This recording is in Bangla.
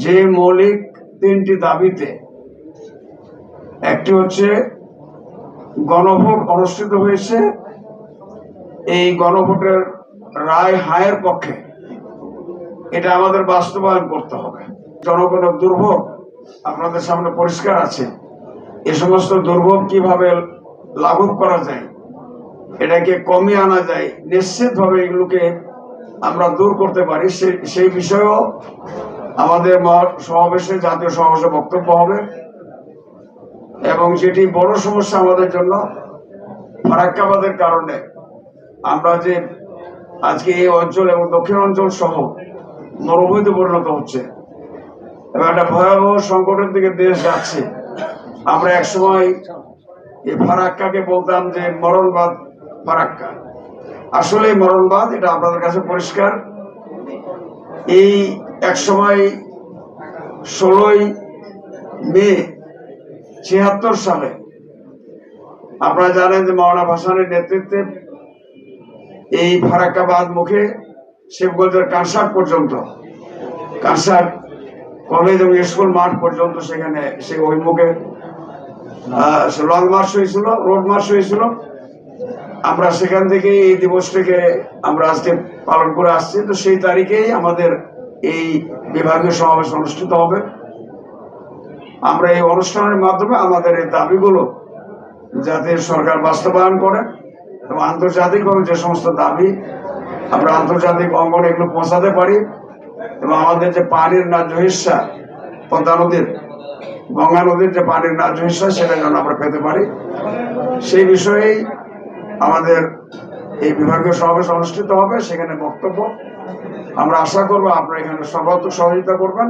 যে মৌলিক তিনটি দাবিতে একটি হচ্ছে গণভোট অনুষ্ঠিত হয়েছে, এই গণভোটের রায় হায়ের পক্ষে, এটা আমাদের বাস্তবায়ন করতে হবে। জনগণের দুর্ভোগ আপনাদের সামনে পরিষ্কার আছে। এ সমস্ত দুর্ভোগ কিভাবে লাঘব করা যায়, এটাকে কমিয়ে আনা যায়, নিশ্চিতভাবে এগুলোকে আমরা দূর করতে পারি, সেই বিষয়েও আমাদের সমাবেশে, জাতীয় সমাবেশে বক্তব্য হবে। এবং যেটি বড় সমস্যা আমাদের জন্য, ফারাক্কাবাদের কারণে আমরা যে আজকে এই অঞ্চল এবং দক্ষিণ অঞ্চল সহ মরুভূমিতে পরিণত হচ্ছে এবং একটা ভয়াবহ সংকটের দিকে দেশ যাচ্ছে। আমরা একসময় এই ফারাক্কাকে বলতাম যে মরণবাদ ফারাক্কা, আসলে মরণবাদ, এটা আপনাদের কাছে পরিষ্কার। এই একসময় 16ই মে 76 সালে আপনারা জানেন যে মাওলানা ভাসানীর নেতৃত্বে এই ফারাক্কাবাদ মুখে শিবগঞ্জের কানসাট পর্যন্ত, কানসাট কলেজ এবং স্কুল মাঠ পর্যন্ত, সেখানে সে ওই মুখে লং মার্চ হয়েছিল, রোড মার্চ হয়েছিল। আমরা সেখান থেকে এই দিবসটিকে আমরা আজকে পালন করে আসছি। তো সেই তারিখেই আমাদের এই বিভাগীয় সমাবেশ অনুষ্ঠিত হবে। আমরা এই অনুষ্ঠানের মাধ্যমে আমাদের এই দাবিগুলো যাতে সরকার বাস্তবায়ন করে এবং আন্তর্জাতিকভাবে যে সমস্ত দাবি আমরা আন্তর্জাতিক অঙ্গনে এগুলো পৌঁছাতে পারি, এবং আমাদের যে পানির ন্যায্য হিস্সা, পদ্মা নদীর, গঙ্গা নদীর যে পানির ন্যায্য হিস্সা, সেটা যেন আমরা পেতে পারি, সেই বিষয়েই আমাদের এই বিভাগীয় সমাবেশ অনুষ্ঠিত হবে। সেখানে বক্তব্য আমরা আশা করবো আপনারা এখানে সর্বাত্মক সহযোগিতা করবেন।